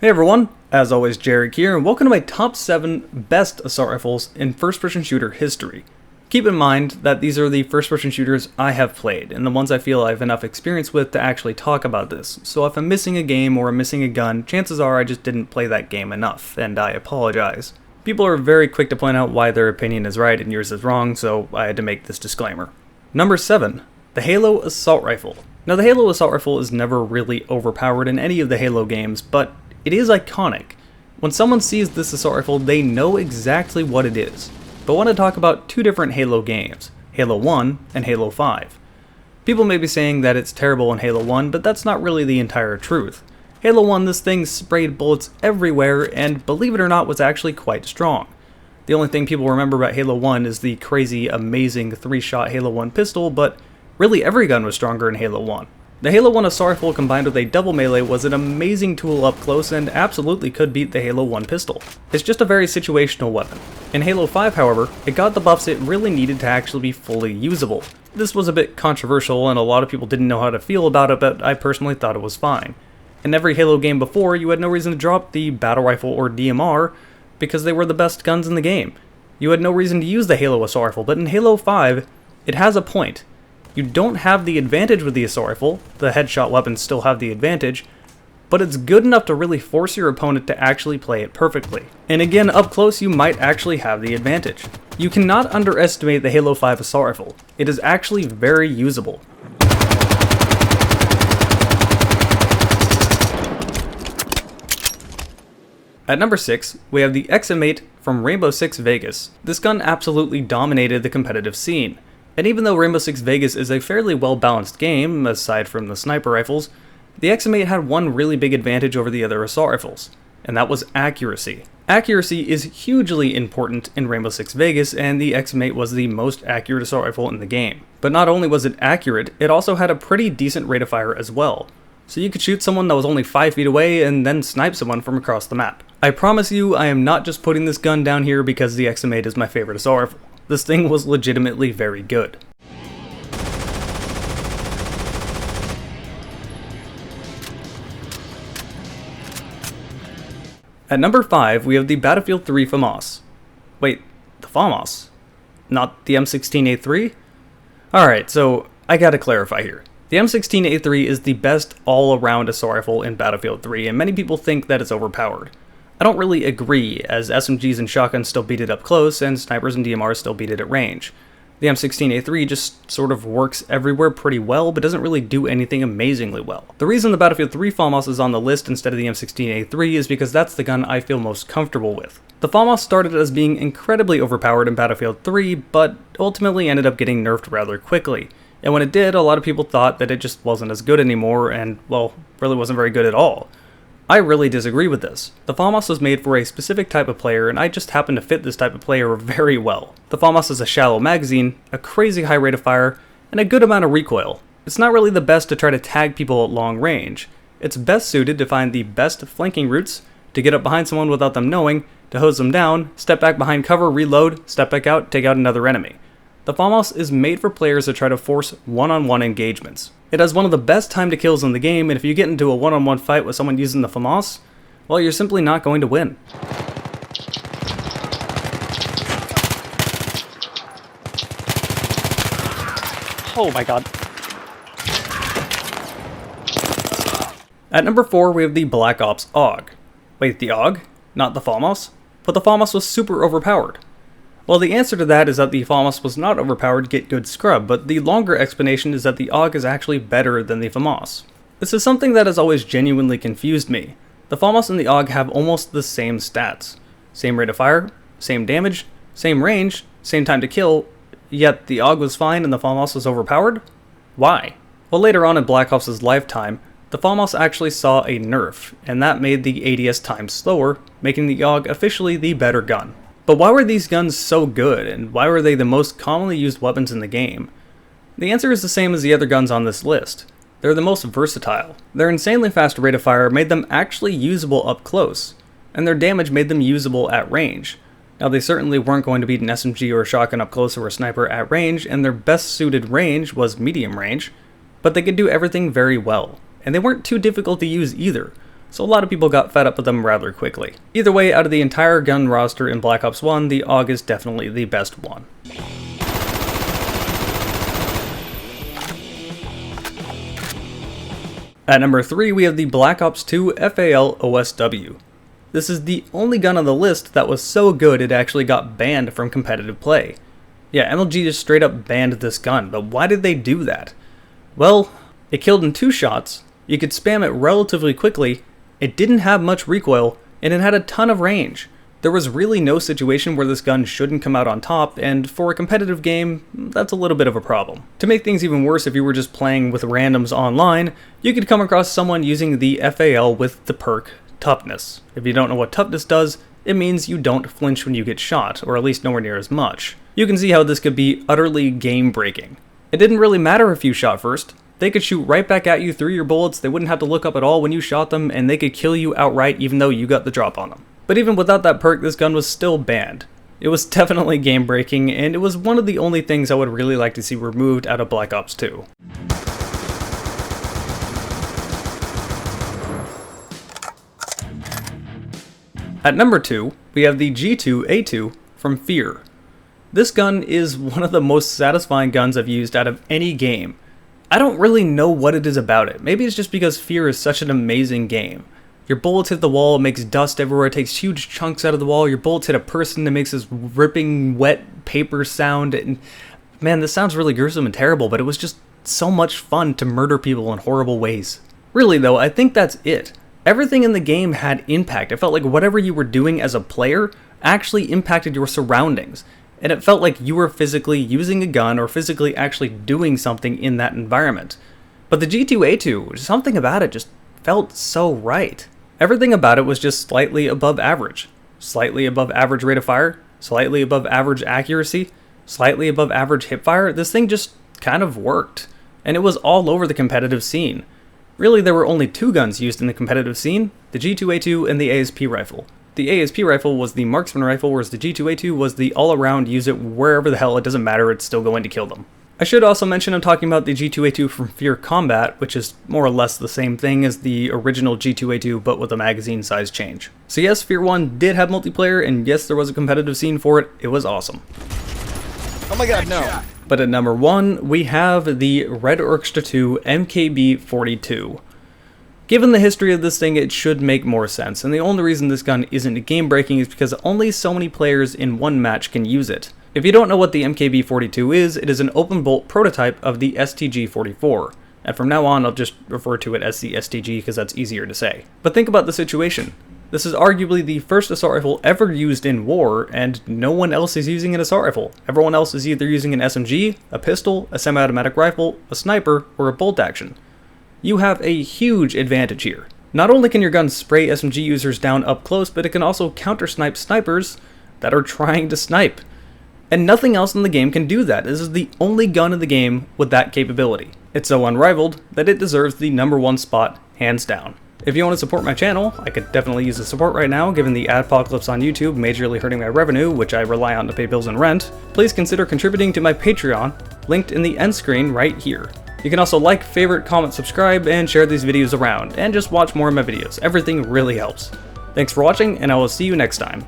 Hey everyone, as always Jarek here, and welcome to my top 7 best assault rifles in first-person shooter history. Keep in mind that these are the first-person shooters I have played, and the ones I feel I have enough experience with to actually talk about this. So if I'm missing a game or I'm missing a gun, chances are I just didn't play that game enough, and I apologize. People are very quick to point out why their opinion is right and yours is wrong, so I had to make this disclaimer. Number 7. The Halo Assault Rifle. Now the Halo Assault Rifle is never really overpowered in any of the Halo games, but it is iconic. When someone sees this assault rifle, they know exactly what it is. But I want to talk about two different Halo games, Halo 1 and Halo 5. People may be saying that it's terrible in Halo 1, but that's not really the entire truth. Halo 1, this thing sprayed bullets everywhere, and believe it or not, was actually quite strong. The only thing people remember about Halo 1 is the crazy, amazing 3-shot Halo 1 pistol, but really every gun was stronger in Halo 1. The Halo 1 assault rifle combined with a double melee was an amazing tool up close and absolutely could beat the Halo 1 pistol. It's just a very situational weapon. In Halo 5, however, it got the buffs it really needed to actually be fully usable. This was a bit controversial and a lot of people didn't know how to feel about it, but I personally thought it was fine. In every Halo game before, you had no reason to drop the battle rifle or DMR because they were the best guns in the game. You had no reason to use the Halo assault rifle, but in Halo 5, it has a point. You don't have the advantage with the assault rifle, the headshot weapons still have the advantage, but it's good enough to really force your opponent to actually play it perfectly. And again, up close you might actually have the advantage. You cannot underestimate the Halo 5 assault rifle. It is actually very usable. At number 6, we have the XM8 from Rainbow Six Vegas. This gun absolutely dominated the competitive scene. And even though Rainbow Six Vegas is a fairly well-balanced game, aside from the sniper rifles, the XM8 had one really big advantage over the other assault rifles, and that was accuracy. Accuracy is hugely important in Rainbow Six Vegas, and the XM8 was the most accurate assault rifle in the game. But not only was it accurate, it also had a pretty decent rate of fire as well. So you could shoot someone that was only 5 feet away and then snipe someone from across the map. I promise you, I am not just putting this gun down here because the XM8 is my favorite assault rifle. This thing was legitimately very good. At number 5, we have the Battlefield 3 Famas. Wait, the Famas? Not the M16A3? Alright, so I gotta clarify here. The M16A3 is the best all-around assault rifle in Battlefield 3, and many people think that it's overpowered. I don't really agree, as SMGs and shotguns still beat it up close, and snipers and DMRs still beat it at range. The M16A3 just sort of works everywhere pretty well, but doesn't really do anything amazingly well. The reason the Battlefield 3 Famas is on the list instead of the M16A3 is because that's the gun I feel most comfortable with. The Famas started as being incredibly overpowered in Battlefield 3, but ultimately ended up getting nerfed rather quickly. And when it did, a lot of people thought that it just wasn't as good anymore, and, well, really wasn't very good at all. I really disagree with this. The Famas was made for a specific type of player, and I just happen to fit this type of player very well. The Famas is a shallow magazine, a crazy high rate of fire, and a good amount of recoil. It's not really the best to try to tag people at long range. It's best suited to find the best flanking routes, to get up behind someone without them knowing, to hose them down, step back behind cover, reload, step back out, take out another enemy. The Famas is made for players that try to force one-on-one engagements. It has one of the best time to kills in the game, and if you get into a one-on-one fight with someone using the Famas, well, you're simply not going to win. Oh my god. At number 4, we have the Black Ops AUG. Wait, the AUG? Not the Famas? But the Famas was super overpowered. Well, the answer to that is that the Famas was not overpowered to get good scrub, but the longer explanation is that the AUG is actually better than the Famas. This is something that has always genuinely confused me. The Famas and the AUG have almost the same stats. Same rate of fire, same damage, same range, same time to kill, yet the AUG was fine and the Famas was overpowered? Why? Well, later on in Black Ops' lifetime, the Famas actually saw a nerf, and that made the ADS time slower, making the AUG officially the better gun. But why were these guns so good, and why were they the most commonly used weapons in the game? The answer is the same as the other guns on this list. They're the most versatile. Their insanely fast rate of fire made them actually usable up close, and their damage made them usable at range. Now they certainly weren't going to beat an SMG or a shotgun up close or a sniper at range, and their best suited range was medium range, but they could do everything very well. And they weren't too difficult to use either. so a lot of people got fed up with them rather quickly. Either way, out of the entire gun roster in Black Ops 1, the AUG is definitely the best one. At number 3, we have the Black Ops 2 F.E.A.R. OSW. This is the only gun on the list that was so good it actually got banned from competitive play. Yeah, MLG just straight up banned this gun, but why did they do that? Well, it killed in 2 shots, you could spam it relatively quickly, it didn't have much recoil, and it had a ton of range. There was really no situation where this gun shouldn't come out on top, and for a competitive game, that's a little bit of a problem. To make things even worse, if you were just playing with randoms online, you could come across someone using the F.E.A.R. with the perk Toughness. If you don't know what Toughness does, it means you don't flinch when you get shot, or at least nowhere near as much. You can see how this could be utterly game-breaking. It didn't really matter if you shot first. They could shoot right back at you through your bullets, they wouldn't have to look up at all when you shot them, and they could kill you outright even though you got the drop on them. But even without that perk, this gun was still banned. It was definitely game-breaking, and it was one of the only things I would really like to see removed out of Black Ops 2. At number 2, we have the G2A2 from F.E.A.R. This gun is one of the most satisfying guns I've used out of any game. I don't really know what it is about it. Maybe it's just because F.E.A.R. is such an amazing game. Your bullets hit the wall, it makes dust everywhere, it takes huge chunks out of the wall, your bullets hit a person, it makes this ripping wet paper sound, and man, this sounds really gruesome and terrible, but it was just so much fun to murder people in horrible ways. Really though, I think that's it. Everything in the game had impact. It felt like whatever you were doing as a player actually impacted your surroundings, and it felt like you were physically using a gun or physically actually doing something in that environment. But the G2A2, something about it just felt so right. Everything about it was just slightly above average. Slightly above average rate of fire, slightly above average accuracy, slightly above average hipfire. This thing just kind of worked. And it was all over the competitive scene. Really, there were only 2 guns used in the competitive scene, the G2A2 and the ASP rifle. The ASP rifle was the marksman rifle, whereas the G2A2 was the all-around use it wherever the hell, it doesn't matter, it's still going to kill them. I should also mention I'm talking about the G2A2 from F.E.A.R. Combat, which is more or less the same thing as the original G2A2 but with a magazine size change. So yes, F.E.A.R. 1 did have multiplayer, and yes, there was a competitive scene for it. It was awesome. Oh my god, no. But at number 1, we have the Red Orchestra 2 MKB42. Given the history of this thing, it should make more sense, and the only reason this gun isn't game-breaking is because only so many players in one match can use it. If you don't know what the MKB42 is, it is an open bolt prototype of the STG-44, and from now on I'll just refer to it as the STG because that's easier to say. But think about the situation. This is arguably the first assault rifle ever used in war, and no one else is using an assault rifle. Everyone else is either using an SMG, a pistol, a semi-automatic rifle, a sniper, or a bolt action. You have a huge advantage here. Not only can your gun spray SMG users down up close, but it can also counter-snipe snipers that are trying to snipe. And nothing else in the game can do that. This is the only gun in the game with that capability. It's so unrivaled that it deserves the number 1 spot, hands down. If you want to support my channel, I could definitely use the support right now, given the adpocalypse on YouTube majorly hurting my revenue, which I rely on to pay bills and rent. Please consider contributing to my Patreon, linked in the end screen right here. You can also like, favorite, comment, subscribe, and share these videos around, and just watch more of my videos. Everything really helps. Thanks for watching, and I will see you next time.